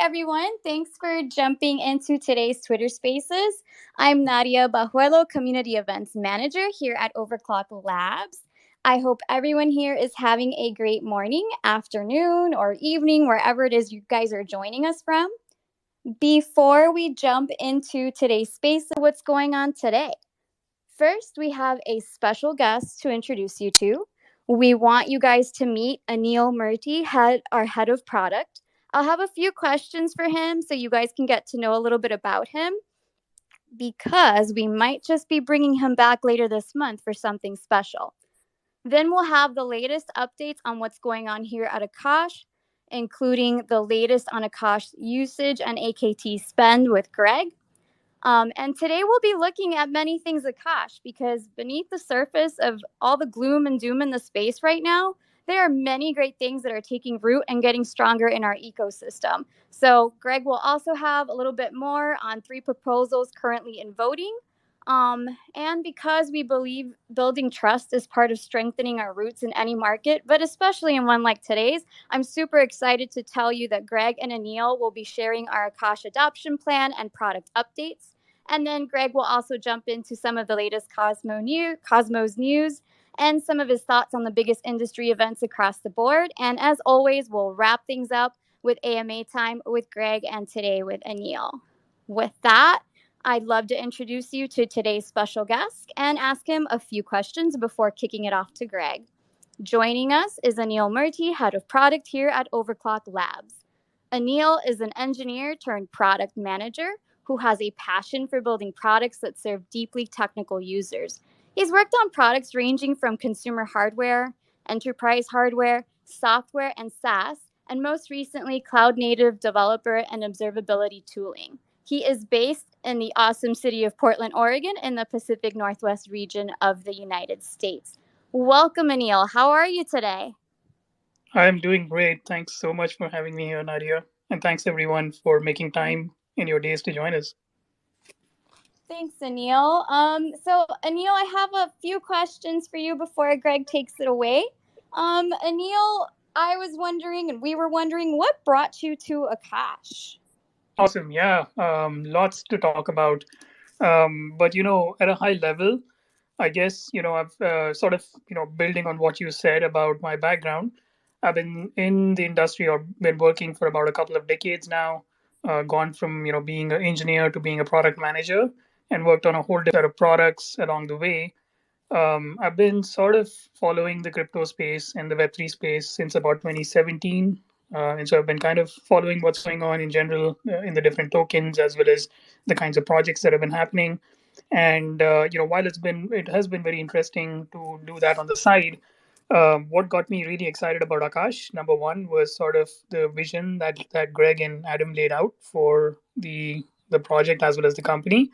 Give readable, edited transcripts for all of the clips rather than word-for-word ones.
everyone. Thanks for jumping into today's Twitter Spaces. I'm Nadia Bajuelo, Community Events Manager here at Overclock Labs. I hope everyone here is having a great morning, afternoon, or evening, wherever it is you guys are joining us from. Before we jump into today's space, what's going on today? First, we have a special guest to introduce you to. We want you guys to meet Anil Murry, our head of product. I'll have a few questions for him so you guys can get to know a little bit about him because we might just be bringing him back later this month for something special. Then we'll have the latest updates on what's going on here at Akash, including the latest on Akash usage and AKT spend with Greg. And today we'll be looking at many things Akash because beneath the surface of all the gloom and doom in the space right now, there are many great things that are taking root and getting stronger in our ecosystem. So Greg will also have a little bit more on 3 proposals currently in voting. And because we believe building trust is part of strengthening our roots in any market, but especially in one like today's, I'm super excited to tell you that Greg and Anil will be sharing our Akash adoption plan and product updates. And then Greg will also jump into some of the latest Cosmos news and some of his thoughts on the biggest industry events across the board. And as always, we'll wrap things up with AMA time with Greg and today with Anil. With that, I'd love to introduce you to today's special guest and ask him a few questions before kicking it off to Greg. Joining us is Anil Murry, head of product here at Overclock Labs. Anil is an engineer turned product manager who has a passion for building products that serve deeply technical users. He's worked on products ranging from consumer hardware, enterprise hardware, software, and SaaS, and most recently, cloud-native developer and observability tooling. He is based in the awesome city of Portland, Oregon, in the Pacific Northwest region of the United States. Welcome, Anil. How are you today? I'm doing great. Thanks so much for having me here, Nadia. And thanks everyone for making time in your days to join us. Thanks, Anil. Anil, I have a few questions for you before Greg takes it away. Anil, I was wondering, and we were wondering, what brought you to Akash? Awesome. Yeah. Lots to talk about. But, at a high level, I guess, I've sort of, building on what you said about my background, I've been in the industry or been working for about a couple of decades now, gone from, being an engineer to being a product manager and worked on a whole set of products along the way. I've been sort of following the crypto space and the Web3 space since about 2017. And so I've been kind of following what's going on in general in the different tokens as well as the kinds of projects that have been happening. And while it has been very interesting to do that on the side, what got me really excited about Akash, number one, was sort of the vision that Greg and Adam laid out for the project as well as the company.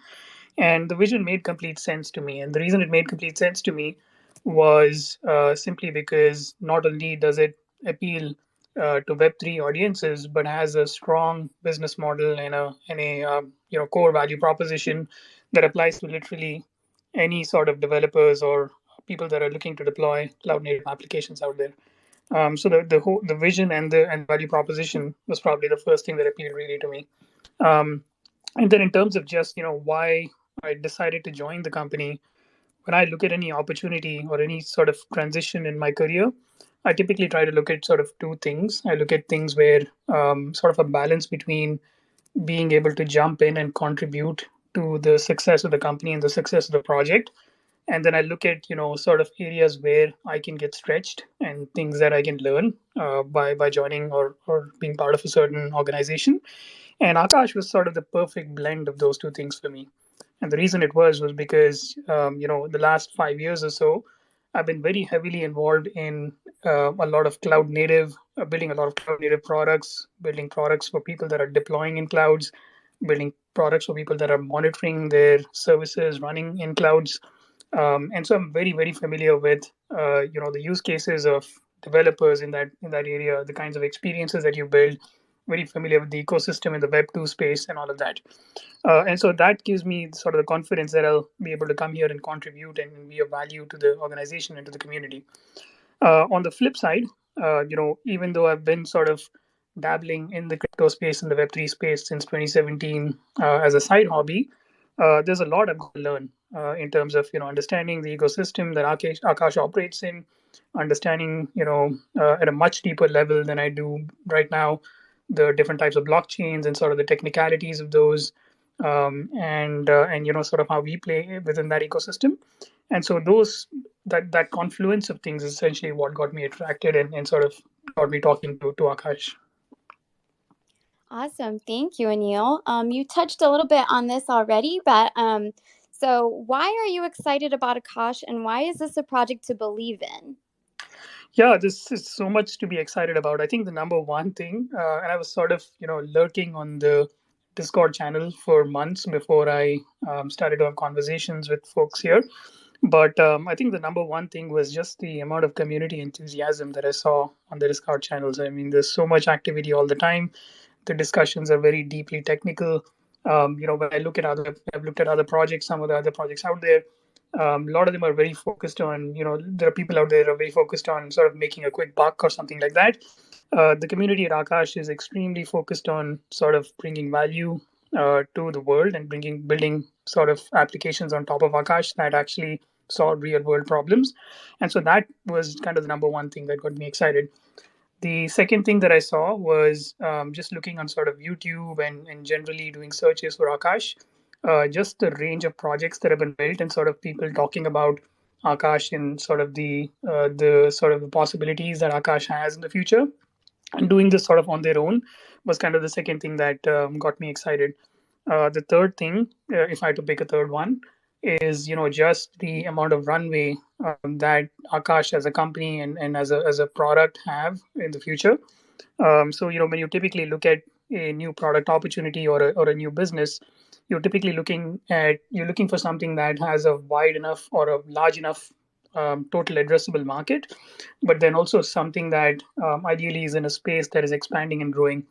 And the vision made complete sense to me. And the reason it made complete sense to me was simply because not only does it appeal to Web3 audiences, but has a strong business model and a core value proposition that applies to literally any sort of developers or people that are looking to deploy cloud native applications out there. So the vision and the value proposition was probably the first thing that appealed really to me. Um, and then in terms of just why I decided to join the company, when I look at any opportunity or any sort of transition in my career, I typically try to look at sort of two things. I look at things where sort of a balance between being able to jump in and contribute to the success of the company and the success of the project. And then I look at sort of areas where I can get stretched and things that I can learn by joining or being part of a certain organization. And Akash was sort of the perfect blend of those two things for me. And the reason it was because, the last 5 years or so, I've been very heavily involved in a lot of cloud native, building a lot of cloud native products, building products for people that are deploying in clouds, building products for people that are monitoring their services running in clouds. And so I'm very, very familiar with, the use cases of developers in that area, the kinds of experiences that you build, very familiar with the ecosystem in the Web2 space and all of that. And so that gives me sort of the confidence that I'll be able to come here and contribute and be of value to the organization and to the community. On the flip side, even though I've been sort of dabbling in the crypto space and the Web3 space since 2017 as a side hobby, there's a lot I've got to learn in terms of understanding the ecosystem that Akash operates in, understanding at a much deeper level than I do right now the different types of blockchains and sort of the technicalities of those, and sort of how we play within that ecosystem. And so that confluence of things is essentially what got me attracted and sort of got me talking to Akash. Awesome. Thank you, Anil. You touched a little bit on this already, but so why are you excited about Akash and why is this a project to believe in? Yeah, this is so much to be excited about. I think the number one thing, and I was sort of, lurking on the Discord channel for months before I started to have conversations with folks here. But I think the number one thing was just the amount of community enthusiasm that I saw on the Discord channels. I mean, there's so much activity all the time. The discussions are very deeply technical. When I've looked at other projects, some of the other projects out there. A lot of them are very focused on, there are people out there that are very focused on sort of making a quick buck or something like that. The community at Akash is extremely focused on sort of bringing value to the world and building sort of applications on top of Akash that actually solve real world problems. And so that was kind of the number one thing that got me excited. The second thing that I saw was just looking on sort of YouTube and generally doing searches for Akash, just the range of projects that have been built and sort of people talking about Akash and sort of the sort of the possibilities that Akash has in the future, and doing this sort of on their own was kind of the second thing that got me excited. The third thing, if I had to pick a third one, is just the amount of runway that Akash as a company and as a product have in the future. So when you typically look at a new product opportunity or a new business, you're looking for something that has a wide enough or a large enough total addressable market, but then also something that ideally is in a space that is expanding and growing.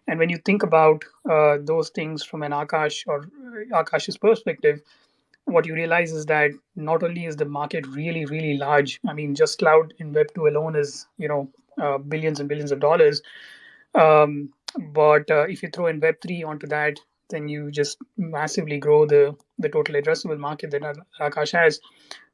And when you think about those things from an Akash's perspective, what you realize is that not only is the market really, really large. I mean, just cloud in Web 2 alone is, billions and billions of dollars. But if you throw in Web 3 onto that, then you just massively grow the total addressable market that Akash has.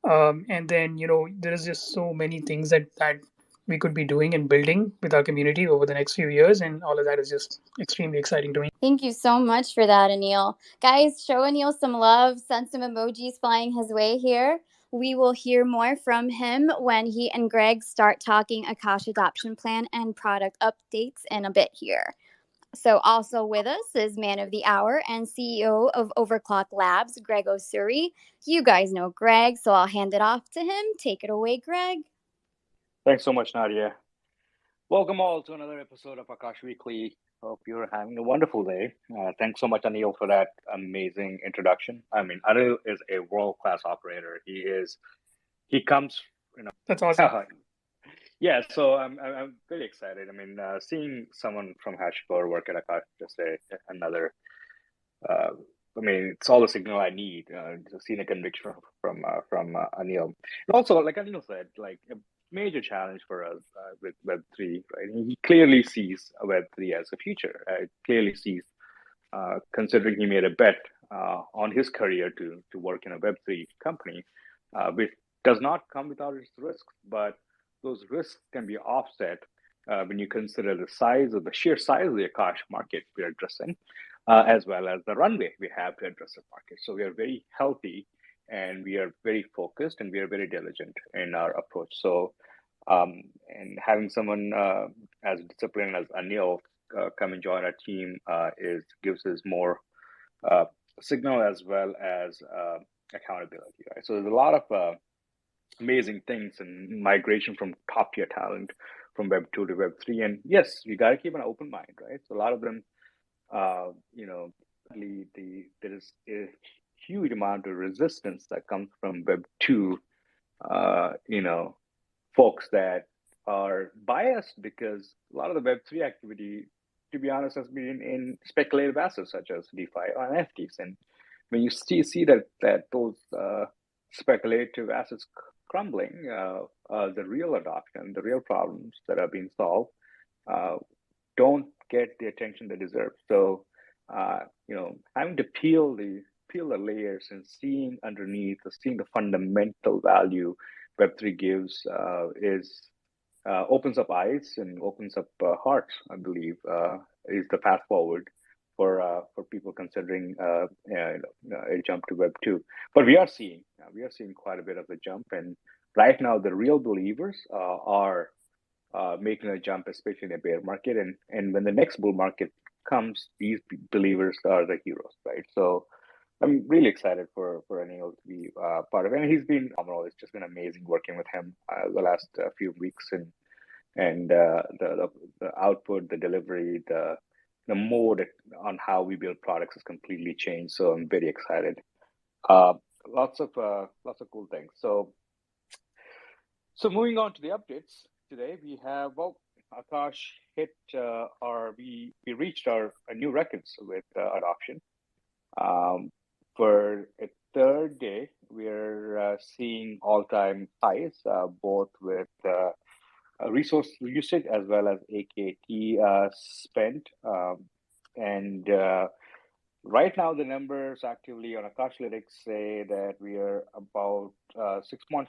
And then, there is just so many things that we could be doing and building with our community over the next few years. And all of that is just extremely exciting to me. Thank you so much for that, Anil. Guys, show Anil some love, send some emojis flying his way here. We will hear more from him when he and Greg start talking Akash adoption plan and product updates in a bit here. So also with us is man of the hour and CEO of Overclock Labs, Greg Osuri. You guys know Greg, so I'll hand it off to him. Take it away, Greg. Thanks so much, Nadia. Welcome all to another episode of Akash Weekly. Hope you're having a wonderful day. Thanks so much, Anil, for that amazing introduction. I mean, Anil is a world-class operator. He comes, That's awesome. Yeah, so I'm very excited. I mean, seeing someone from HashiCorp work at Akash, just another. I mean, it's all the signal I need to see a conviction from Anil. And also, like Anil said, like a major challenge for us with Web3, right? He clearly sees Web3 as a future. Clearly sees, considering he made a bet on his career to work in a Web3 company, which does not come without its risks, but those risks can be offset when you consider the sheer size of the Akash market we're addressing, as well as the runway we have to address the market. So we are very healthy and we are very focused and we are very diligent in our approach. So, and having someone as disciplined as Anil come and join our team gives us more signal as well as accountability. Right? So there's a lot of amazing things and migration from top tier talent from Web 2 to Web 3. And yes, you got to keep an open mind, right? So a lot of them, there is a huge amount of resistance that comes from Web 2, folks that are biased because a lot of the Web 3 activity, to be honest, has been in speculative assets such as DeFi or NFTs. And when you see that those speculative assets crumbling, the real adoption, the real problems that are being solved don't get the attention they deserve. So, having to peel the layers and seeing underneath, seeing the fundamental value Web3 gives is opens up eyes and opens up hearts. I believe is the path forward for people considering a jump to Web2. But we are seeing quite a bit of a jump, and right now the real believers are making a jump, especially in a bear market. And when the next bull market comes, these believers are the heroes, right? So I'm really excited for Anil to be part of it. And he's been phenomenal. It's just been amazing working with him the last few weeks, and the output, the delivery, the mode on how we build products has completely changed. So I'm very excited. Uh, lots of cool things. So moving on to the updates today, we have Akash hit we reached our new records with adoption. For a third day, we're seeing all-time highs, both with resource usage as well as AKT spent. And right now, the numbers actively on Akash Lytics say that we are about 6.5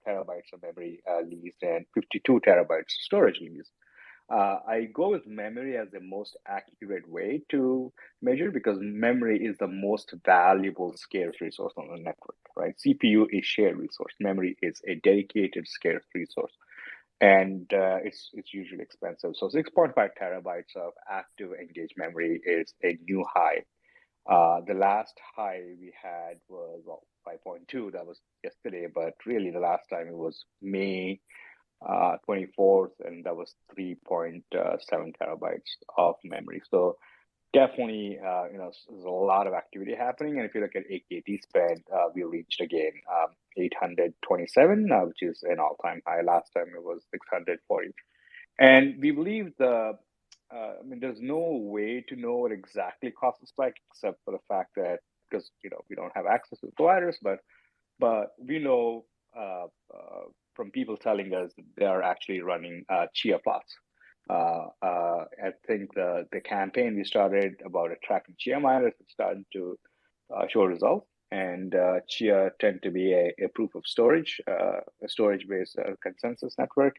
terabytes of memory leased and 52 terabytes storage leased. I go with memory as the most accurate way to measure because memory is the most valuable scarce resource on the network, right? CPU is shared resource. Memory is a dedicated scarce resource, and it's usually expensive. So 6.5 terabytes of active engaged memory is a new high. The last high we had was 5.2. That was yesterday, but really the last time it was May 24th, and that was 3.7 terabytes of memory. So definitely, there's a lot of activity happening. And if you look at AKT spend, we reached again 827, which is an all-time high. Last time it was 640. And we believe there's no way to know what exactly caused the spike, except for the fact that because we don't have access to the providers, but we know from people telling us that they are actually running Chia plots. I think the campaign we started about attracting Chia miners is starting to show results. And Chia tend to be a proof of storage, a storage-based consensus network.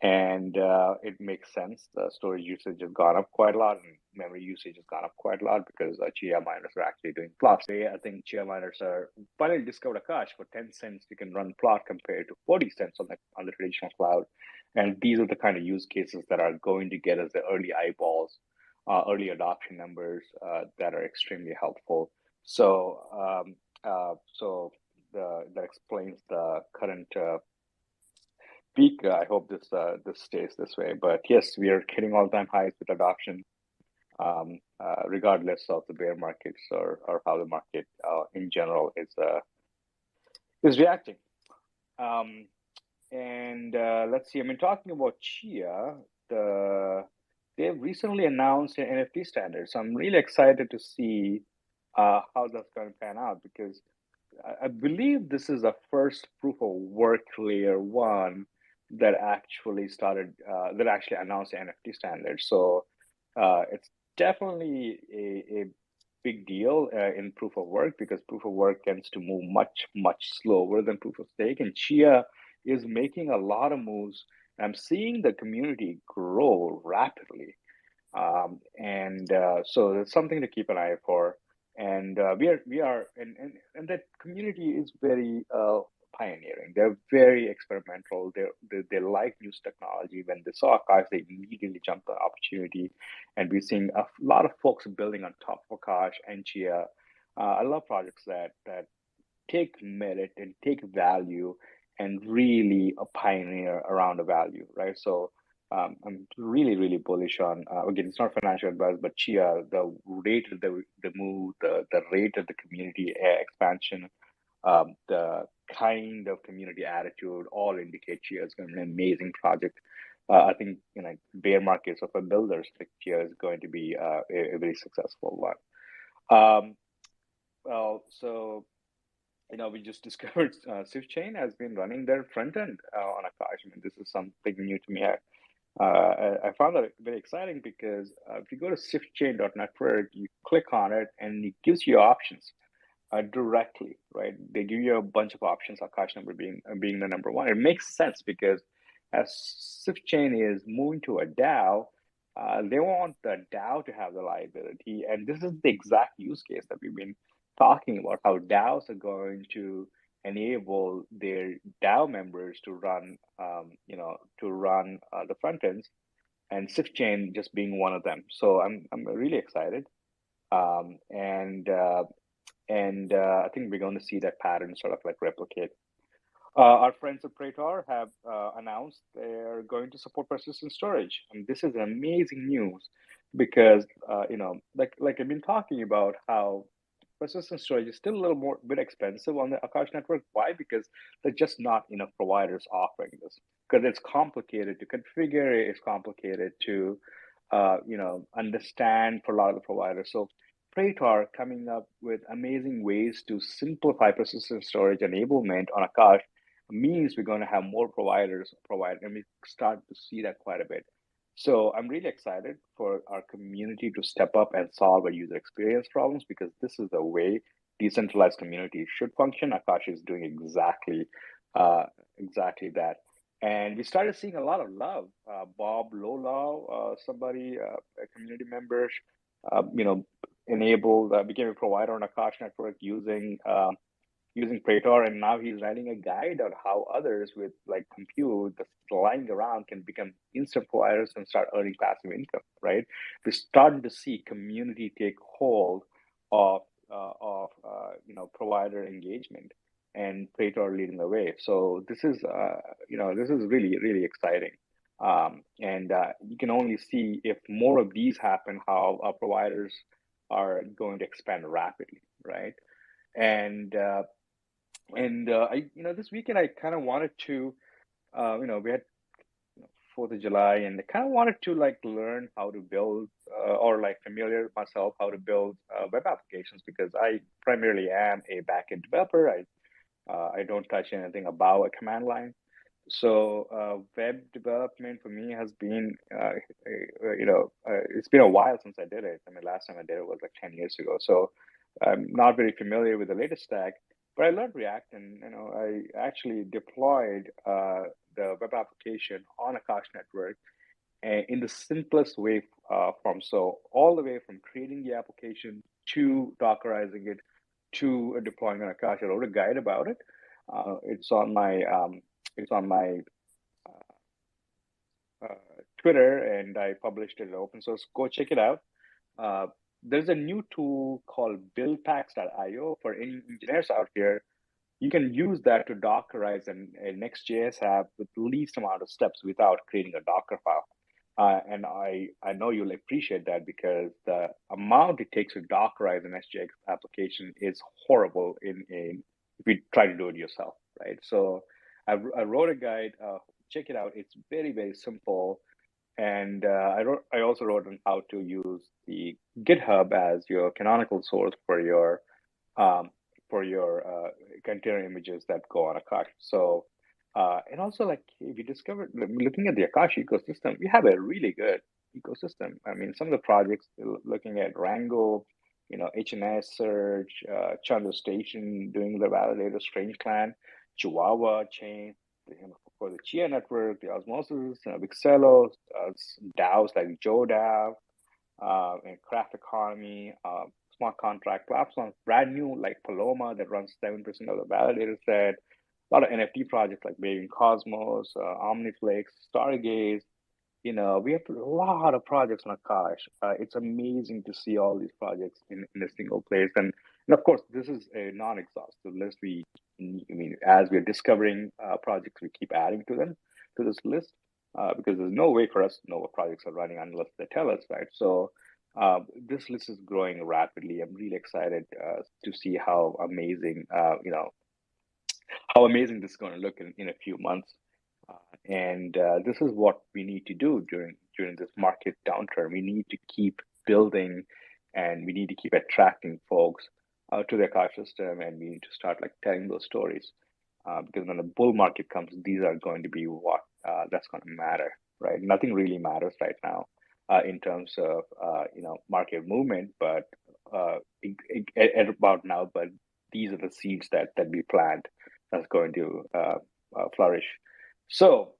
And it makes sense. The storage usage has gone up quite a lot, and memory usage has gone up quite a lot because Chia miners are actually doing plots. I think Chia miners are finally discovered Akash for 10 cents. You can run plot compared to 40 cents on the traditional cloud, and these are the kind of use cases that are going to get us the early eyeballs, early adoption numbers that are extremely helpful. So that explains the current peak. I hope this stays this way. But yes, we are hitting all-time highs with adoption, regardless of the bear markets or how the market in general is reacting. And let's see. I mean, talking about Chia, they've recently announced an NFT standard, so I'm really excited to see how that's going to pan out because I believe this is the first proof of work layer one that actually announced the NFT standard. So it's definitely a big deal in proof of work because proof of work tends to move much slower than proof of stake, and Chia is making a lot of moves. I'm seeing the community grow rapidly, and so it's something to keep an eye for. And we are, and that community is very pioneering. They're very experimental. They like new technology. When they saw Akash, they immediately jumped on the opportunity, and we're seeing a lot of folks building on top of Akash and Chia. I love projects that take merit and take value and really a pioneer around a value, right? So I'm really bullish on again, it's not financial advice, but Chia, the rate of the move, the rate of the community expansion, the kind of community attitude, all indicate Chia is going to be an amazing project. I think bear markets of a builders, like Chia is going to be a very successful one. Well, so we just discovered Sifchain has been running their front end on Akash. I mean, this is something new to me. I found that very exciting because if you go to Sifchain.network, you click on it and it gives you options directly, right? They give you a bunch of options, Akash number being the number one. It makes sense because as Sifchain is moving to a DAO, they want the DAO to have the liability, and this is the exact use case that we've been talking about. How DAOs are going to enable their DAO members to run, the front ends, and Sifchain just being one of them. So I'm really excited, um, and uh, and I think we're going to see that pattern sort of like replicate. Our friends at Praetor have announced they're going to support persistent storage, and this is amazing news because like I've been talking about how persistent storage is still a little more bit expensive on the Akash network. Why? Because there's just not enough providers offering this. Because it's complicated to configure, it's complicated to understand for a lot of the providers. So Praetor coming up with amazing ways to simplify persistent storage enablement on Akash means we're going to have more providers provide, and we start to see that quite a bit. So I'm really excited for our community to step up and solve our user experience problems because this is the way decentralized communities should function. Akash is doing exactly that. And we started seeing a lot of love. Bob Lola, a community member, you know, became a provider on Akash network using Praetor, and now he's writing a guide on how others with like compute that's lying around can become instant providers and start earning passive income. Right? We're starting to see community take hold of provider engagement, and Praetor leading the way. So this is really exciting. And you can only see if more of these happen, how our providers are going to expand rapidly, right? And this weekend I kind of wanted to, we had Fourth of July, and I kind of wanted to like learn how to build or like familiar myself how to build web applications because I primarily am a backend developer. I don't touch anything above a command line. So web development for me has been, it's been a while since I did it. I mean, last time I did it was like 10 years ago. So I'm not very familiar with the latest stack, but I learned React, and I actually deployed the web application on Akash Network in the simplest way from so all the way from creating the application to Dockerizing it to deploying on Akash. I wrote a guide about it. It's on my uh, Twitter, and I published it in open source. Go check it out. Uh, there's a new tool called buildpacks.io for any engineers out here. You can use that to Dockerize a Next.js app with least amount of steps without creating a Docker file. And I know you'll appreciate that because the amount it takes to Dockerize an SJX application is horrible if you try to do it yourself, right? So I wrote a guide. Check it out. It's very simple. And I also wrote on how to use the GitHub as your canonical source um, for your container images that go on Akash. So, and also like if you discover looking at the Akash ecosystem, we have a really good ecosystem. I mean, some of the projects looking at Rango, HNS Search, Chandra Station doing the validator, Strange Clan, Chihuahua Chain, for the Chia network, the Osmosis, Vixello, DAOs like JoeDAO, and Craft Economy, smart contract platforms, brand new like Paloma that runs 7% of the validator set. A lot of NFT projects like Waving Cosmos, Omniflix, Stargaze. We have a lot of projects on Akash. It's amazing to see all these projects in a single place. And of course, this is a non-exhaustive list. As we're discovering projects, we keep adding to them to this list because there's no way for us to know what projects are running unless they tell us, right? So this list is growing rapidly. I'm really excited to see how amazing this is going to look in a few months. And this is what we need to do during this market downturn. We need to keep building, and we need to keep attracting folks to the ecosystem, and we need to start like telling those stories. Because when the bull market comes, these are going to be what that's going to matter. right? Nothing really matters right now in terms of market movement, but at about now. But these are the seeds that we plant that's going to flourish. So.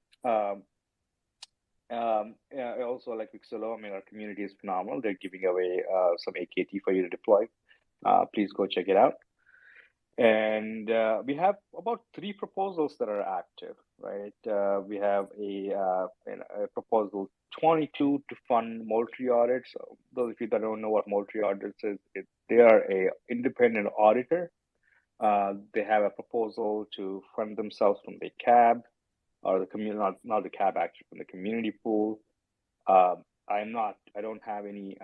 Also, like Vixolo, I mean, our community is phenomenal. They're giving away some AKT for you to deploy. Please go check it out. And we have about 3 proposals that are active, right? We have a proposal 22 to fund Moultrie audits. So those of you that don't know what Moultrie audits is, they are a independent auditor. They have a proposal to fund themselves from the CAB or the community, not the CAB, actually, from the community pool. I don't have any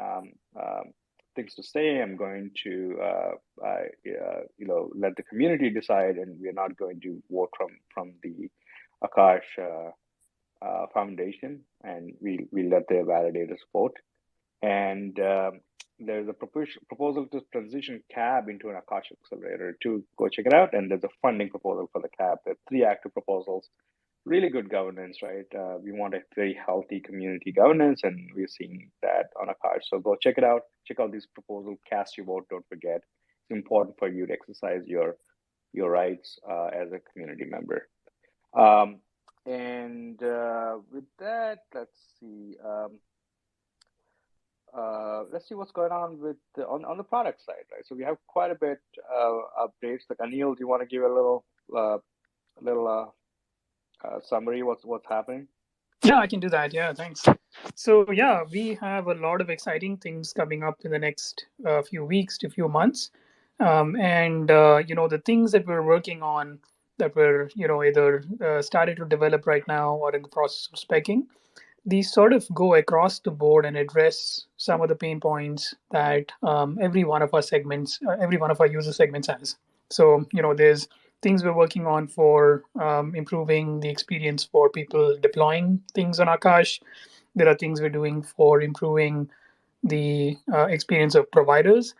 things to say. I'm going to let the community decide, and we're not going to vote from the Akash Foundation, and we let the validators vote. And there's a proposal to transition CAB into an Akash accelerator. To go check it out. And there's a funding proposal for the CAB. There are 3 active proposals. Really good governance, right? We want a very healthy community governance, and we're seeing that on Akash. So go check it out. Check out these proposals. Cast your vote. Don't forget. It's important for you to exercise your rights as a community member. And with that, let's see. Let's see what's going on with on the product side, right? So we have quite a bit updates. Like Anil, do you want to give a little summary what's happening? Yeah, I can do that. Yeah, thanks. So yeah, we have a lot of exciting things coming up in the next few weeks to few months, and the things that we're working on that we're either started to develop right now or in the process of speccing. These sort of go across the board and address some of the pain points that every one of our segments, every one of our user segments has. So, there's things we're working on for improving the experience for people deploying things on Akash. There are things we're doing for improving the experience of providers.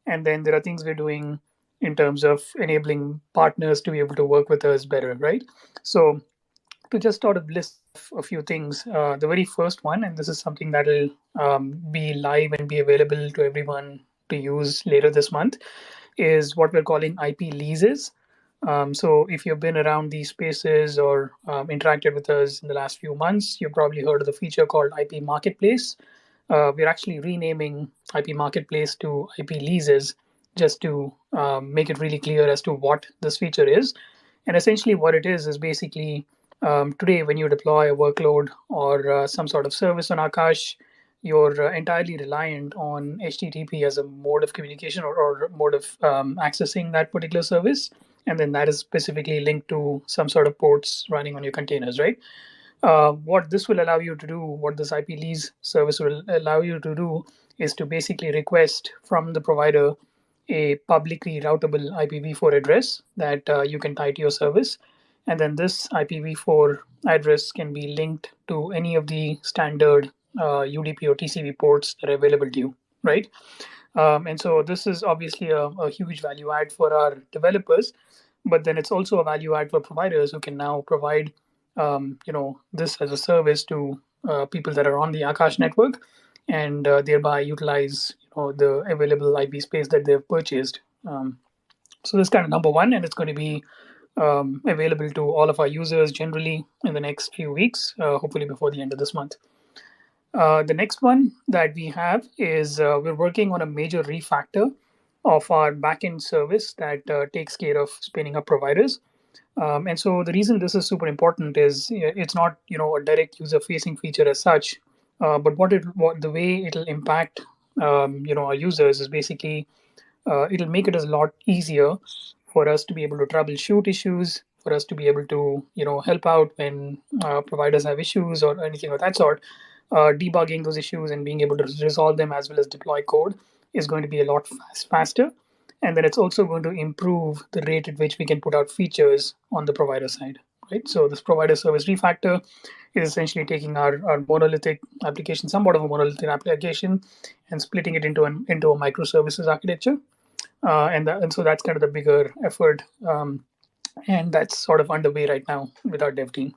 And then there are things we're doing in terms of enabling partners to be able to work with us better, right? So to just sort of list off a few things. The very first one, and this is something that will be live and be available to everyone to use later this month, is what we're calling IP leases. So if you've been around these spaces or interacted with us in the last few months, you've probably heard of the feature called IP Marketplace. We're actually renaming IP Marketplace to IP Leases just to make it really clear as to what this feature is. And essentially, what it is basically today, when you deploy a workload or some sort of service on Akash, you're entirely reliant on HTTP as a mode of communication or mode of accessing that particular service. And then that is specifically linked to some sort of ports running on your containers, right? What this will allow you to do, what this IP lease service will allow you to do, is to basically request from the provider a publicly routable IPv4 address that you can tie to your service. And then this IPv4 address can be linked to any of the standard UDP or TCP ports that are available to you, right? And so this is obviously a huge value add for our developers, but then it's also a value add for providers who can now provide this as a service to people that are on the Akash network, and thereby utilize the available IP space that they've purchased. So this is kind of number one, and it's going to be available to all of our users generally in the next few weeks, hopefully before the end of this month. The next one that we have is we're working on a major refactor of our backend service that takes care of spinning up providers. And so the reason this is super important is it's not a direct user facing feature as such, but the way it'll impact our users is basically it'll make it a lot easier for us to be able to troubleshoot issues, for us to be able to help out when providers have issues or anything of that sort. Debugging those issues and being able to resolve them as well as deploy code is going to be a lot faster. And then it's also going to improve the rate at which we can put out features on the provider side, right? So this provider service refactor is essentially taking our monolithic application, somewhat of a monolithic application, and splitting it into a microservices architecture. And so that's kind of the bigger effort, and that's sort of underway right now with our dev team.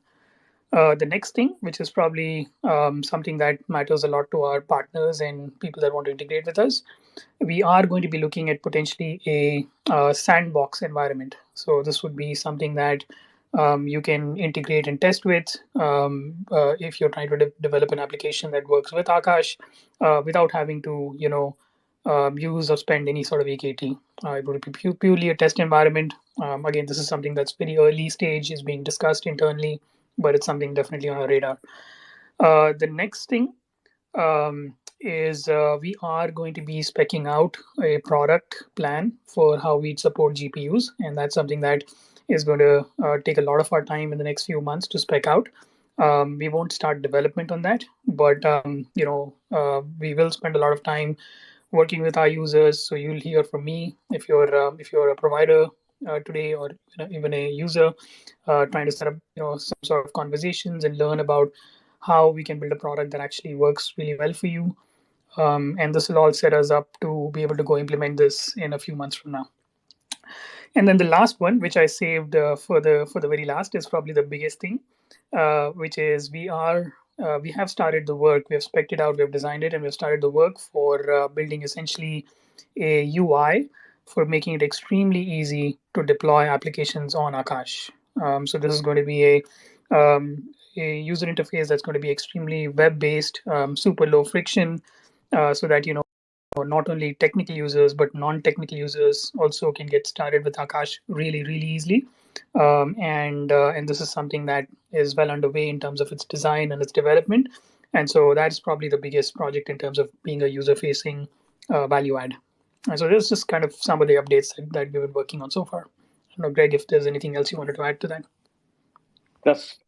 The next thing, which is probably something that matters a lot to our partners and people that want to integrate with us, we are going to be looking at potentially a sandbox environment. So this would be something that you can integrate and test with if you're trying to develop an application that works with Akash without having to, use or spend any sort of AKT. It would be purely a test environment. Again, this is something that's very early stage, is being discussed internally, but it's something definitely on our radar. The next thing is we are going to be specking out a product plan for how we support GPUs, and that's something that is going to take a lot of our time in the next few months to spec out. We won't start development on that, but we will spend a lot of time working with our users. So you'll hear from me if you're a provider today, or even a user trying to set up some sort of conversations and learn about how we can build a product that actually works really well for you. And this will all set us up to be able to go implement this in a few months from now. And then the last one, which I saved for the very last, is probably the biggest thing, which is we have started the work. We have spec'd it out. We have designed it, and we've started the work for building essentially a UI for making it extremely easy to deploy applications on Akash. So this is going to be a user interface that's going to be extremely web-based, super low friction, so that not only technical users but non-technical users also can get started with Akash really, really easily. And this is something that is well underway in terms of its design and its development. And so that's probably the biggest project in terms of being a user-facing value add. And so there's just kind of some of the updates that we've been working on so far. I don't know, Greg, if there's anything else you wanted to add to that.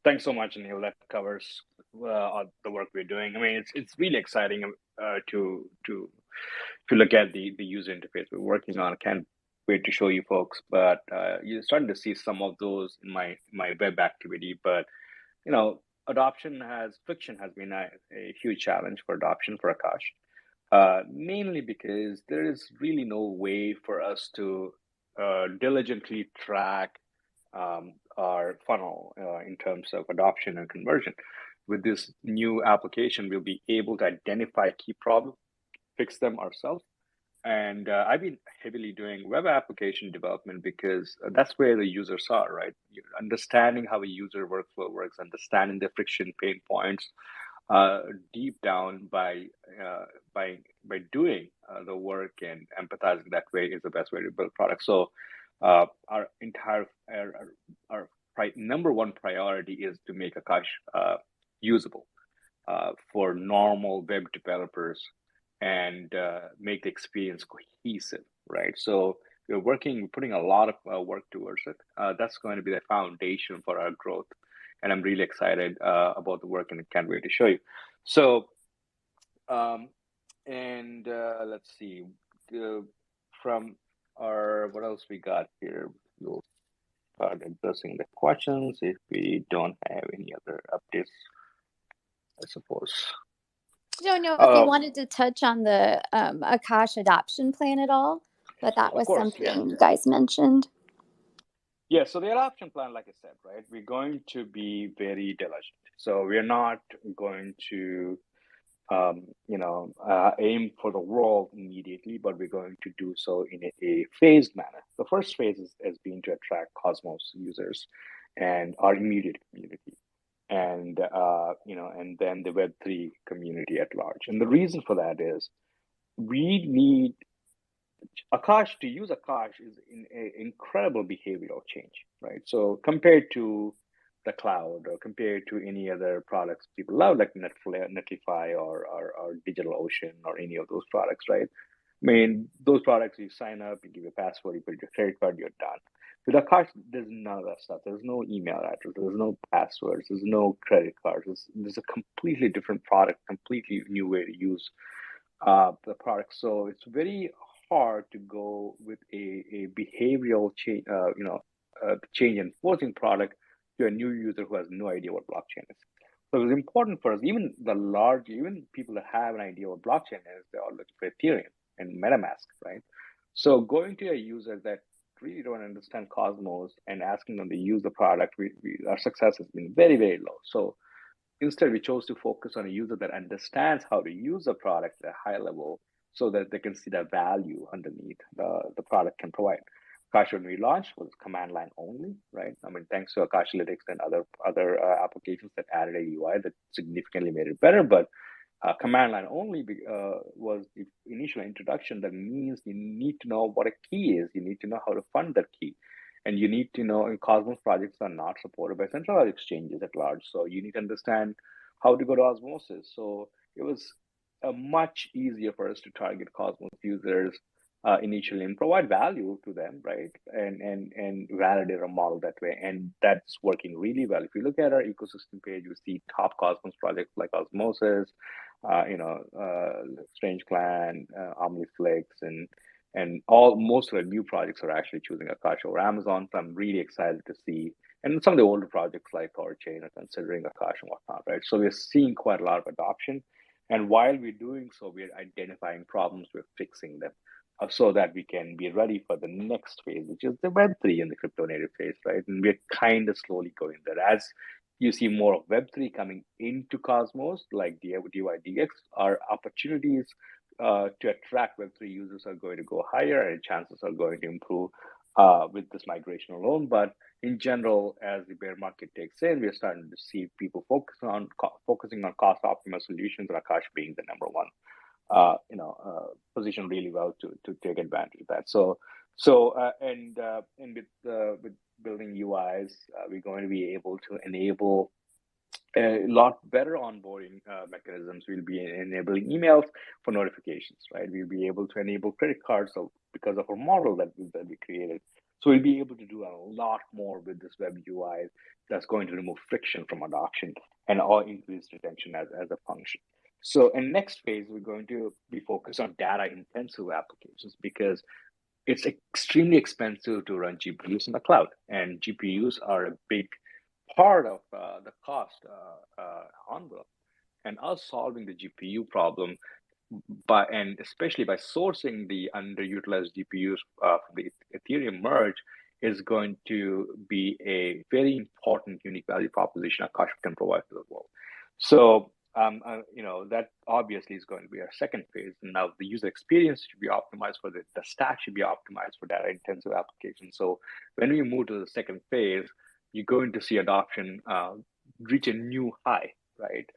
Thanks so much, Anil. That covers the work we're doing. I mean, it's really exciting to look at the user interface we're working on. I can't wait to show you folks, but you're starting to see some of those in my web activity. But friction has been a huge challenge for adoption for Akash, mainly because there is really no way for us to diligently track our funnel in terms of adoption and conversion. With this new application, we'll be able to identify key problems, fix them ourselves. And I've been heavily doing web application development because that's where the users are, right? Understanding how a user workflow works, understanding the friction pain points deep down by doing the work and empathizing that way is the best way to build products. So our entire our number one priority is to make Akash usable for normal web developers and make the experience cohesive, right? So we're putting a lot of work towards it. That's going to be the foundation for our growth, and I'm really excited about the work and can't wait to show you. So, let's see, from what else we got here? We'll start addressing the questions if we don't have any other updates, I suppose. I don't know if you wanted to touch on the Akash adoption plan at all, but that was something you guys mentioned. Yeah, so the adoption plan, like I said, right, we're going to be very diligent. So we're not going to, aim for the world immediately, but we're going to do so in a phased manner. The first phase has been to attract Cosmos users and our immediate community, and and then the Web3 community at large. And the reason for that is we need Akash. To use Akash is an incredible behavioral change, right? So compared to the cloud or compared to any other products people love, like Netlify or DigitalOcean or any of those products, right? I mean, those products, you sign up, you give your password, you put your credit card, you're done. With Akash, there's none of that stuff. There's no email address, there's no passwords, there's no credit cards. There's a completely different product, completely new way to use the product. So it's very hard to go with a behavioral change, change enforcing product to a new user who has no idea what blockchain is. So it's important for us, even people that have an idea what blockchain is, they're all looking for Ethereum and MetaMask, right? So going to a user that really don't understand Cosmos and asking them to use the product, our success has been very, very low. So instead, we chose to focus on a user that understands how to use a product at a high level so that they can see the value underneath the product can provide. Akash, when we launched, was command line only, right? I mean, thanks to Akash Analytics and other applications that added a UI that significantly made it better. But command line only was the initial introduction. That means you need to know what a key is. You need to know how to fund that key. And you need to know, and Cosmos projects are not supported by centralized exchanges at large. So you need to understand how to go to Osmosis. So it was much easier for us to target Cosmos users initially and provide value to them, right? And validate a model that way. And that's working really well. If you look at our ecosystem page, you see top Cosmos projects like Osmosis, Strange Clan, Omniflix, and most of the new projects are actually choosing Akash over Amazon. So I'm really excited to see, and some of the older projects like Chain are considering Akash and whatnot, right? So we're seeing quite a lot of adoption. And while we're doing so, we're identifying problems, we're fixing them so that we can be ready for the next phase, which is the Web3 and the crypto native phase, right? And we're kind of slowly going there. As you see more of Web3 coming into Cosmos, like DYDX, our opportunities to attract Web3 users are going to go higher and chances are going to improve with this migration alone. But in general, as the bear market takes in, we're starting to see people focusing on cost optimal solutions, and Akash being the number one, position really well to take advantage of that. And with building UIs, we're going to be able to enable a lot better onboarding mechanisms. We'll be enabling emails for notifications, right? We'll be able to enable credit cards because of our model that we created. So we'll be able to do a lot more with this web UI that's going to remove friction from adoption and all increase retention as a function. So in next phase, we're going to be focused on data intensive applications because it's extremely expensive to run GPUs in the cloud, and GPUs are a big part of the cost envelope. And us solving the GPU problem and especially by sourcing the underutilized GPUs for the Ethereum merge is going to be a very important unique value proposition Akash can provide to the world. So that obviously is going to be our second phase. And now the user experience should be optimized for the stack should be optimized for data intensive applications. So when we move to the second phase, you're going to see adoption reach a new high, right?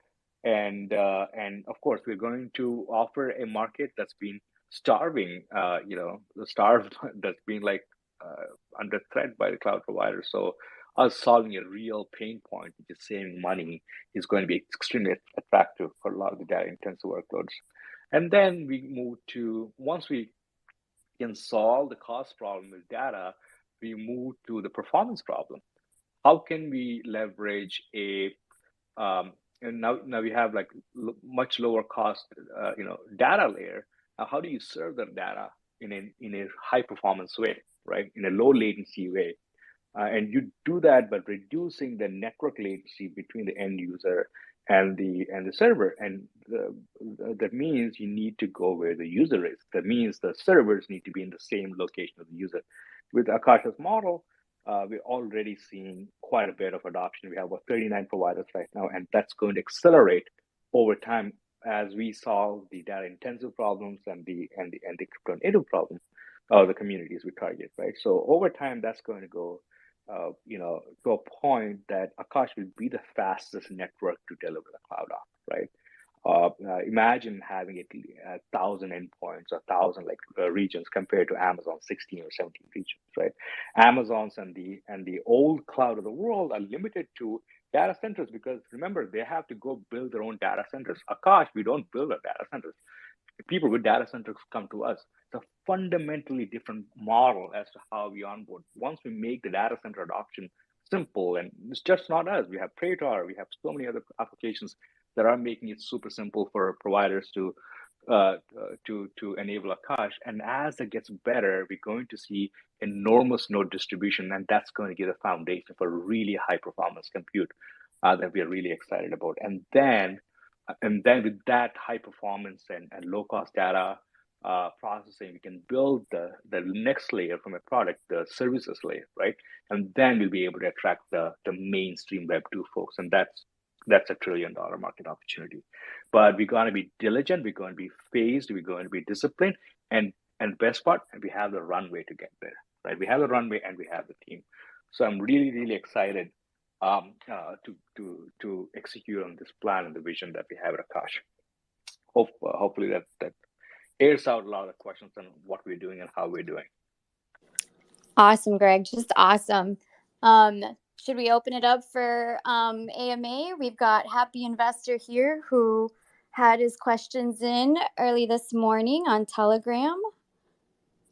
And of course, we're going to offer a market that's been starving, starved, that's been like under threat by the cloud providers. So us solving a real pain point, which is saving money, is going to be extremely attractive for a lot of the data intensive workloads. And then we move to, once we can solve the cost problem with data, we move to the performance problem. How can we leverage and now we have like much lower cost, data layer. How do you serve that data in a high performance way, right? In a low latency way. And you do that by reducing the network latency between the end user and the server. And that means you need to go where the user is. That means the servers need to be in the same location of the user. With Akash's model, we're already seeing quite a bit of adoption. We have about 39 providers right now, and that's going to accelerate over time as we solve the data intensive problems and the crypto native problems of the communities we target, right? So over time, that's going to go, to a point that Akash will be the fastest network to deliver the cloud off, right? Imagine having 1,000 endpoints, 1,000 regions compared to Amazon's 16 or 17 regions, right? Amazon's and the old cloud of the world are limited to data centers because remember they have to go build their own data centers. Akash, we don't build our data centers. People with data centers come to us. It's a fundamentally different model as to how we onboard. Once we make the data center adoption simple, and it's just not us. We have Praetor, we have so many other applications that are making it super simple for providers to enable Akash. And as it gets better, we're going to see enormous node distribution, and that's going to give a foundation for really high performance compute that we are really excited about. And then with that high performance and low cost data, processing, we can build the next layer from a product, the services layer, right? And then we'll be able to attract the mainstream Web2 folks, and that's a $1 trillion market opportunity. But we're going to be diligent, we're going to be phased, we're going to be disciplined, and best part, we have the runway to get there, right? We have the runway and we have the team. So I'm really excited to execute on this plan and the vision that we have at Akash. Hopefully that airs out a lot of the questions on what we're doing and how we're doing. Awesome, Greg. Just awesome. Should we open it up for AMA? We've got Happy Investor here who had his questions in early this morning on Telegram.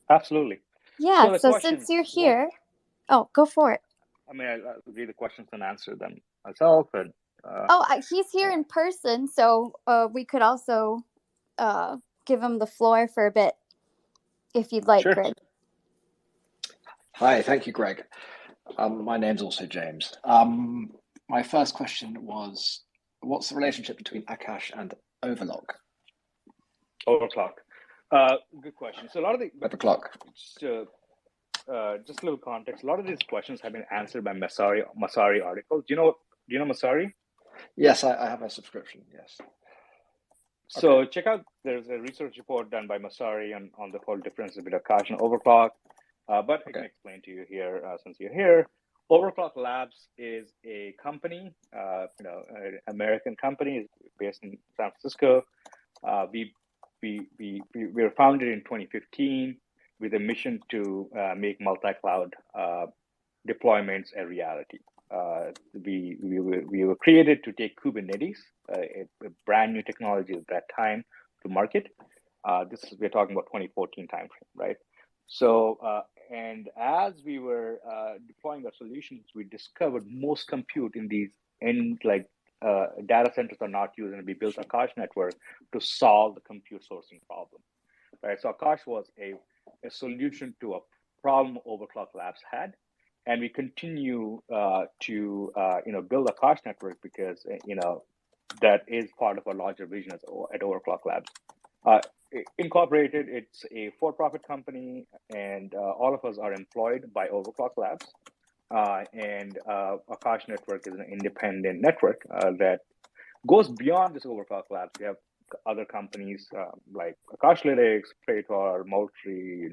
Absolutely. Yeah, so since you're here, go for it. I mean, I'll read the questions and answer them myself. And he's here in person, so we could also give him the floor for a bit, if you'd like, sure. Greg. Hi, thank you, Greg. My name's also James. My first question was, what's the relationship between Akash and Overclock? Overclock. Good question. So a lot of the Overclock. Just a little context. A lot of these questions have been answered by Masari articles. Do you know Masari? Yes, I have a subscription. Yes. So check out. There's a research report done by Masari on the whole difference between Akash and Overclock. But I can explain to you here since you're here. Overclock Labs is a company, an American company based in San Francisco. We were founded in 2015 with a mission to make multi-cloud deployments a reality. We were created to take Kubernetes, a brand new technology at that time, to market. We're talking about 2014 timeframe, right? So, and as we were deploying our solutions, we discovered most compute in these data centers are not used, and we built Akash network to solve the compute sourcing problem, right? So Akash was a solution to a problem Overclock Labs had, and we continue to build Akash network because that is part of our larger vision at Overclock Labs. Incorporated, it's a for-profit company, and all of us are employed by Overclock Labs. And Akash Network is an independent network that goes beyond this Overclock Labs. We have other companies like Akash Lytics, Praetor, Moultrie.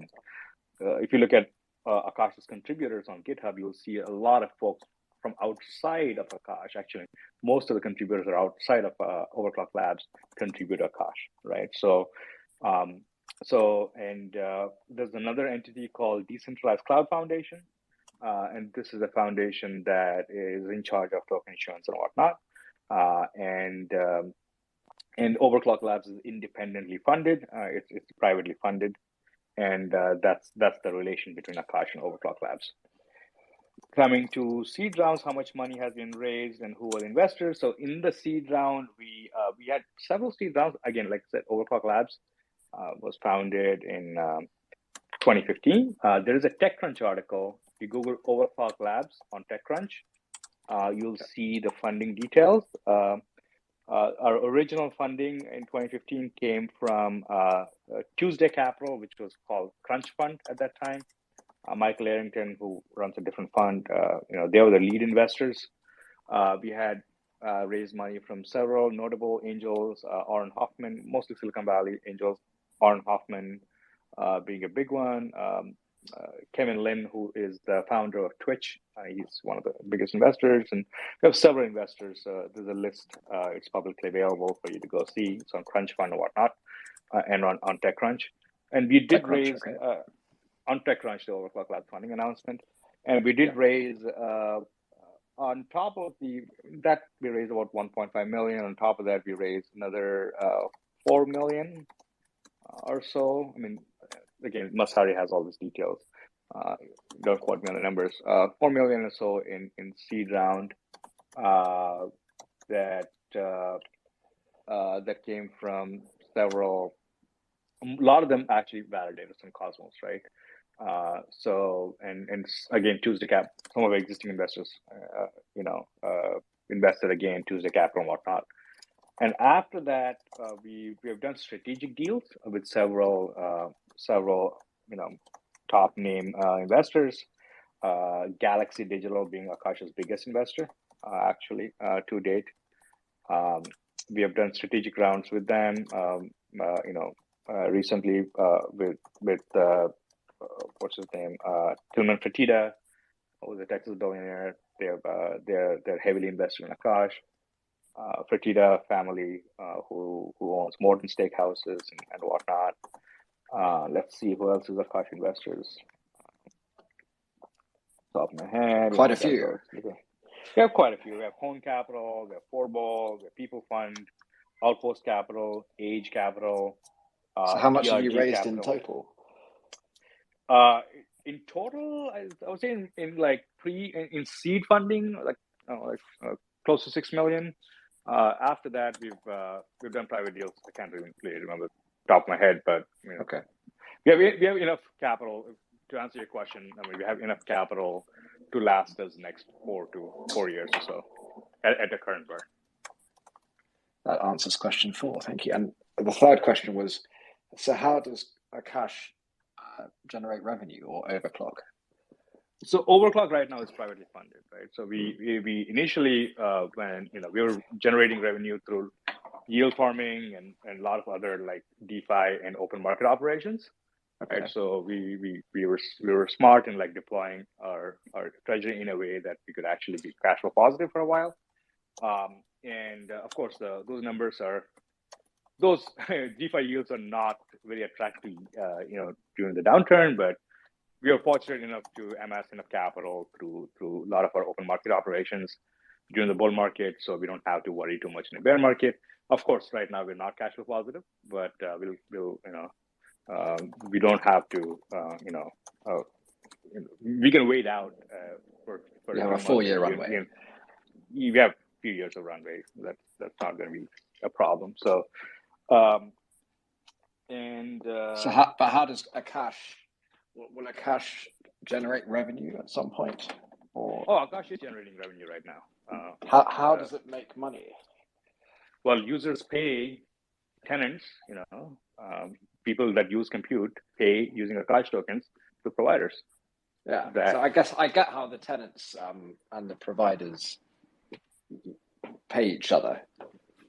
If you look at Akash's contributors on GitHub, you'll see a lot of folks from outside of Akash. Actually, most of the contributors are outside of Overclock Labs contribute to Akash, right? So there's another entity called Decentralized Cloud Foundation. And this is a foundation that is in charge of token issuance and whatnot. And Overclock Labs is independently funded. It's privately funded. And that's the relation between Akash and Overclock Labs. Coming to seed rounds, how much money has been raised and who are investors? So in the seed round, we had several seed rounds. Again, like I said, Overclock Labs was founded in 2015. There is a TechCrunch article. If you Google Overclock Labs on TechCrunch, you'll see the funding details. Our original funding in 2015 came from Tuesday Capital, which was called Crunch Fund at that time. Michael Arrington, who runs a different fund, they were the lead investors. We had raised money from several notable angels, Aaron Hoffman, mostly Silicon Valley angels, Aaron Hoffman being a big one. Kevin Lin, who is the founder of Twitch, he's one of the biggest investors, and we have several investors. There's a list; it's publicly available for you to go see. It's on Crunch Fund and whatnot, and on TechCrunch. And we did raise on TechCrunch the Overclock Labs funding announcement, and we did raise on top of that we raised about 1.5 million. On top of that, we raised another 4 million or so. I mean, again, Masari has all these details. Don't quote me on the numbers. 4 million or so in seed round that came from several. A lot of them actually validated some Cosmos, right? So and again, Tuesday Cap. Some of our existing investors, invested again Tuesday Capital and whatnot. And after that, we have done strategic deals with several top name investors. Galaxy Digital being Akash's biggest investor, actually, to date. We have done strategic rounds with them. Recently with what's his name, Tilman Fertitta, who's a Texas billionaire. They're heavily invested in Akash. Fertitta family, who owns Morton Steakhouses and whatnot. Let's see who else is Akash investors. Top of my head, Quite a few. We have quite a few. We have Hone Capital, we have Forball, we have People Fund, Outpost Capital, Age Capital. So how much have you TRG raised Capital. in total? In total, I would say in seed funding, close to 6 million. After that, we've done private deals. I can't really remember top of my head, but okay. We have enough capital to answer your question. I mean, we have enough capital to last us next 4 years or so at the current burn. That answers question 4. Thank you. And the third question was, so how does Akash generate revenue, or Overclock? So Overclock right now is privately funded, right? So we initially, when we were generating revenue through yield farming and a lot of other like DeFi and open market operations. Okay. Right? So we were smart in like deploying our treasury in a way that we could actually be cash flow positive for a while. And of course, those numbers are, those DeFi yields are not very attractive, during the downturn, but we are fortunate enough to amass enough capital through a lot of our open market operations during the bull market, so we don't have to worry too much in the bear market. Of course, right now we're not cash flow positive, but we don't have to, we can wait out for you have a 4-year runway. You have a few years of runway. That's not going to be a problem. So, how does Akash? Will Akash generate revenue at some point? Or Akash is generating revenue right now. How does it make money? Well, users pay tenants, people that use compute pay using Akash tokens to providers. Yeah. So I guess I get how the tenants and the providers pay each other,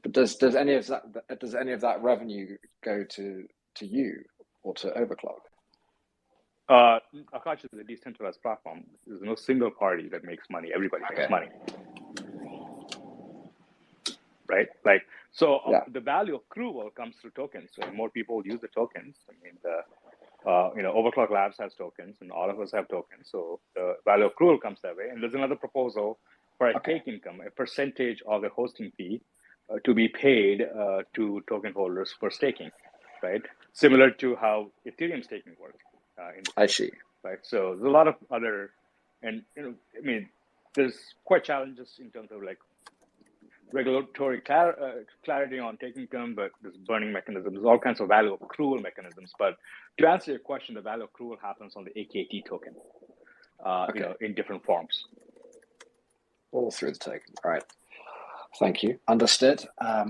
but does any of that revenue go to you or to Overclock? Akash is a decentralized platform. There's no single party that makes money. Everybody makes money. Right? The value accrual comes through tokens. So more people use the tokens. I mean, Overclock Labs has tokens, and all of us have tokens. So the value accrual comes that way. And there's another proposal for a take income, a percentage of the hosting fee to be paid to token holders for staking, right? Similar to how Ethereum staking works. I see. Right. So there's a lot of other, and there's quite challenges in terms of like regulatory clarity on taking income, but there's burning mechanisms, there's all kinds of value accrual mechanisms. But to answer your question, the value accrual happens on the AKT token, in different forms. All through the token. All right. Thank you. Understood. How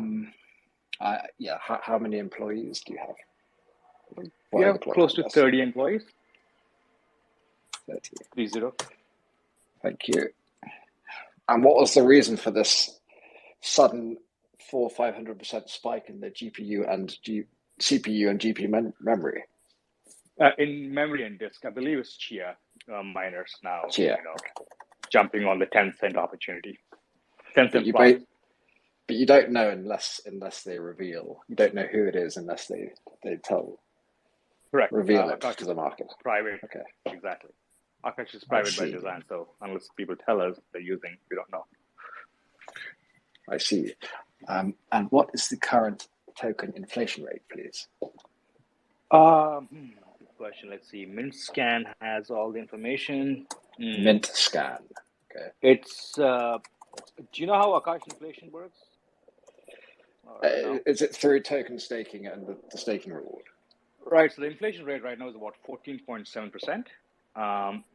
many employees do you have? We have close to 30 employees. 30. Thank you. And what was the reason for this sudden 400-500% spike in the GPU and CPU and GPU memory? In memory and disk, I believe it's Chia miners now. Chia. Jumping on the 10-cent opportunity. 10 cent but you don't know unless they reveal. You don't know who it is unless they tell. Correct. Reveal it to the market. Private. Okay. Exactly. Akash is private by design, so unless people tell us they're using, we don't know. I see. And what is the current token inflation rate, please? Good question. Let's see. MintScan has all the information. MintScan. Okay. It's. Do you know how Akash inflation works? Is it through token staking and the staking reward? Right. So the inflation rate right now is about 14.7%.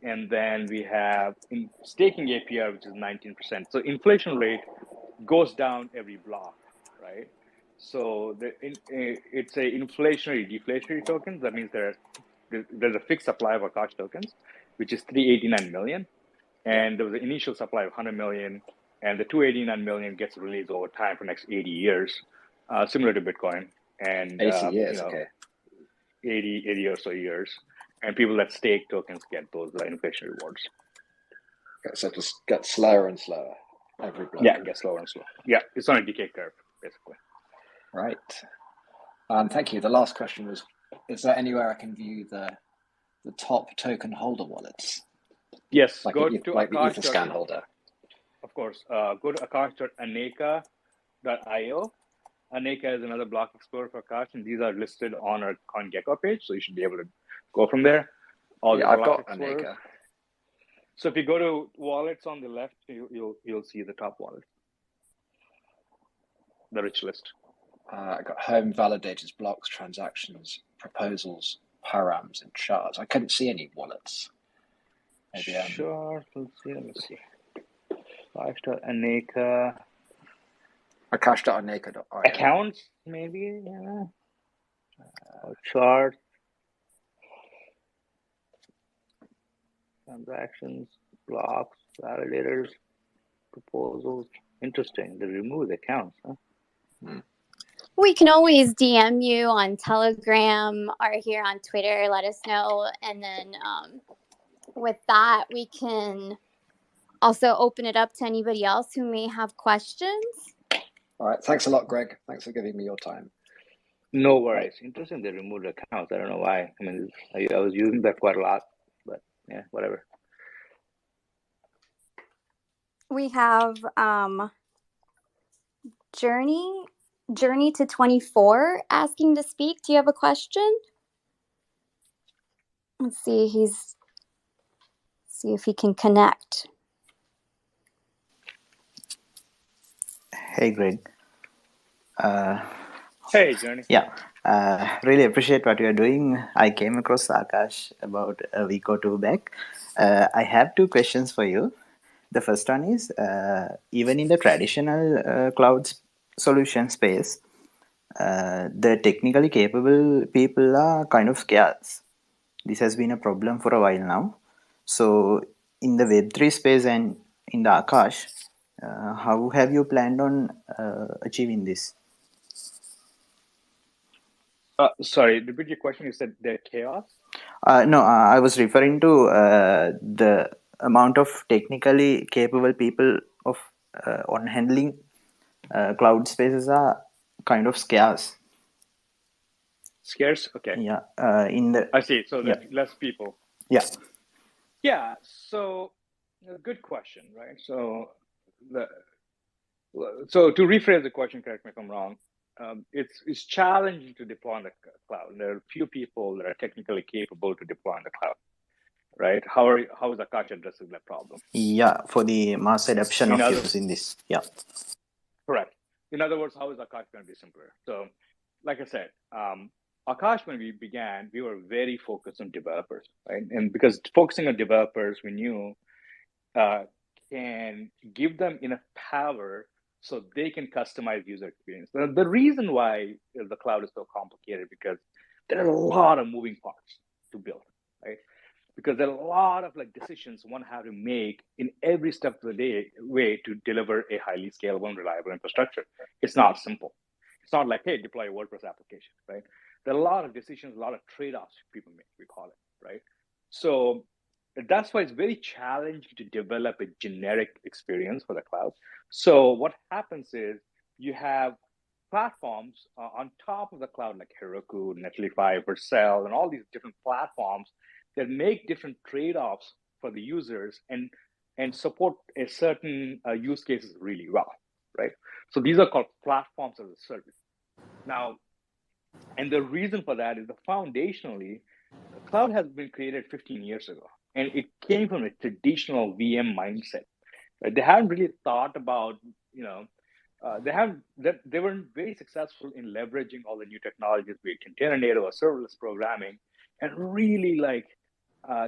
And then we have in staking APR, which is 19%. So inflation rate goes down every block. right? So it's a inflationary deflationary tokens. That means there's a fixed supply of Akash tokens, which is 389 million, and there was an initial supply of 100 million, and the 289 million gets released over time for next 80 years, similar to Bitcoin, and 80 years, okay. 80 or so years, and people that stake tokens get those inflation rewards. Okay, so it just gets slower and slower every block. Yeah, it gets slower and slower. Yeah, it's on a decay curve, basically. Right. Thank you. The last question was, is there anywhere I can view the top token holder wallets? Yes, like go the to Akash. Etherscan holder. Of course, go to akash.aneka.io. Aneka is another block explorer for Akash, and these are listed on our CoinGecko page, so you should be able to go from there. I've got Aneka. So if you go to wallets on the left, you'll see the top wallet, the rich list. I got home validators, blocks, transactions, proposals, params, and charts. I couldn't see any wallets. Maybe sure, let's see. Let me see. Akash.aneka. Akash.aneka.io. Accounts, maybe, yeah. Chart. Transactions, blocks, validators, proposals. Interesting. They remove the accounts, huh? We can always DM you on Telegram or here on Twitter. Let us know. And then with that, we can also open it up to anybody else who may have questions. All right. Thanks a lot, Greg. Thanks for giving me your time. No worries. Interesting they removed accounts. I don't know why. I mean, I was using that quite a lot, but yeah, whatever. We have Journey to 24 asking to speak. Do you have a question? Let's see. See if he can connect. Hey, Greg. Hey, Journey. Yeah, really appreciate what you're doing. I came across Akash about a week or two back. I have two questions for you. The first one is, even in the traditional cloud solution space, the technically capable people are kind of scarce. This has been a problem for a while now. So in the Web3 space and in the Akash, how have you planned on achieving this? Sorry, repeat your question. You said they're chaos? No, I was referring to the amount of technically capable people of on handling cloud spaces are kind of scarce. Scarce? Okay. Yeah. I see. So there's less people. Yeah. Yeah. So good question, right? So to rephrase the question, correct me if I'm wrong. It's challenging to deploy on the cloud. There are few people that are technically capable to deploy on the cloud, right? How is Akash addressing that problem? Yeah, for the mass adoption of using this. Yeah. Correct. In other words, how is Akash going to be simpler? So, like I said, Akash, when we began, we were very focused on developers, right? And because focusing on developers, we knew can give them enough power so they can customize user experience. The reason why the cloud is so complicated because there are a lot of moving parts to build, right? Because there are a lot of decisions one have to make in every step of the way to deliver a highly scalable and reliable infrastructure. It's not simple. It's not like, hey, deploy a WordPress application, right? There are a lot of decisions, a lot of trade-offs people make, we call it, right? So that's why it's very challenging to develop a generic experience for the cloud. So what happens is you have platforms on top of the cloud like Heroku, Netlify, Vercel, and all these different platforms that make different trade-offs for the users and support a certain use cases really well, right? So these are called platforms as a service. Now, and the reason for that is that foundationally, the cloud has been created 15 years ago, and it came from a traditional VM mindset. Right? They haven't really thought about, they weren't very successful in leveraging all the new technologies, be it container native or serverless programming, and really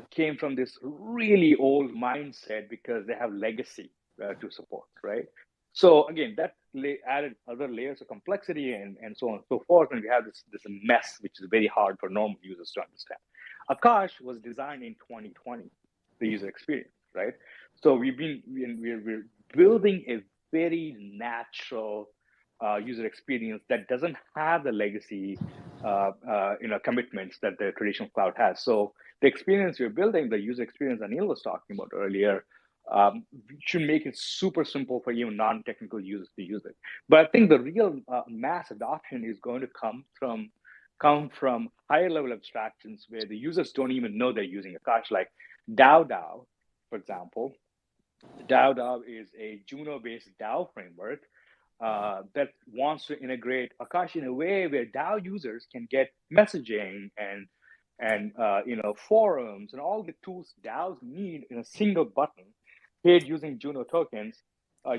came from this really old mindset because they have legacy to support, right? So again, that added other layers of complexity and so on and so forth, and we have this mess which is very hard for normal users to understand. Akash was designed in 2020, the user experience, right? So we're building a very natural user experience that doesn't have the legacy commitments that the traditional cloud has. So the experience we're building, the user experience Anil was talking about earlier, should make it super simple for even non-technical users to use it. But I think the real mass adoption is going to come from higher level abstractions where the users don't even know they're using Akash, like DAO, for example. DAO is a Juno-based DAO framework that wants to integrate Akash in a way where DAO users can get messaging and forums and all the tools DAOs need in a single button, paid using Juno tokens,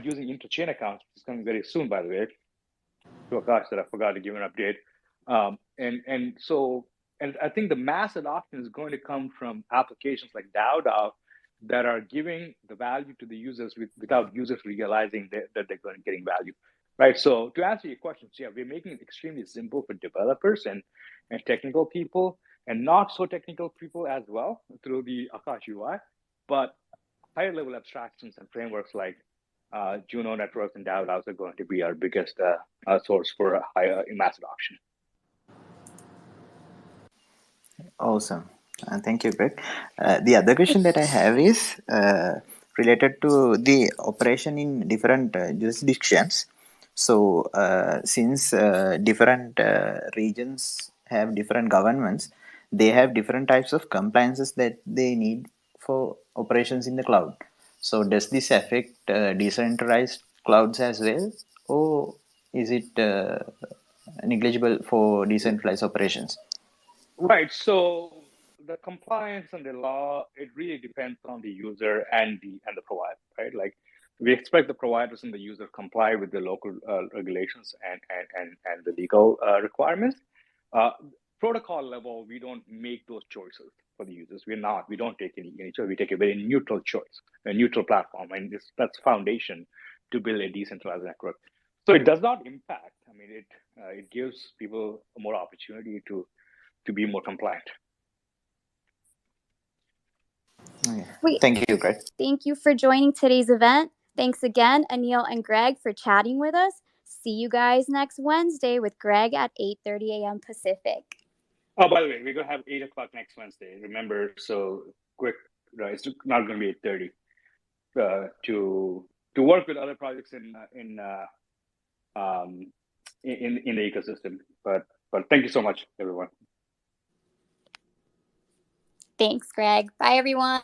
using interchain accounts, which is coming very soon, by the way, to Akash that I forgot to give an update. And I think the mass adoption is going to come from applications like DAO that are giving the value to the users without users realizing that they're going to getting value, right? So to answer your questions, yeah, we're making it extremely simple for developers and technical people and not so technical people as well through the Akash UI, but higher level abstractions and frameworks like Juno networks and DAO are going to be our biggest source for higher mass adoption. Awesome. Thank you, Greg. The other question that I have is related to the operation in different jurisdictions. So, since different regions have different governments, they have different types of compliances that they need for operations in the cloud. So, does this affect decentralized clouds as well, or is it negligible for decentralized operations? Right. So the compliance and the law, it really depends on the user and the provider, right? Like we expect the providers and the user comply with the local regulations and the legal requirements. Protocol level, we don't make those choices for the users. We don't take any choice. We take a very neutral choice, a neutral platform, and that's foundation to build a decentralized network. So it does not impact. I mean, it gives people more opportunity to be more compliant. Thank you, Greg. Thank you for joining today's event. Thanks again, Anil and Greg, for chatting with us. See you guys next Wednesday with Greg at 8:30 a.m. Pacific. Oh, by the way, we're going to have 8 o'clock next Wednesday. Remember, so quick, right? It's not going to be 8:30 to work with other projects in the ecosystem. But thank you so much, everyone. Thanks, Greg. Bye, everyone.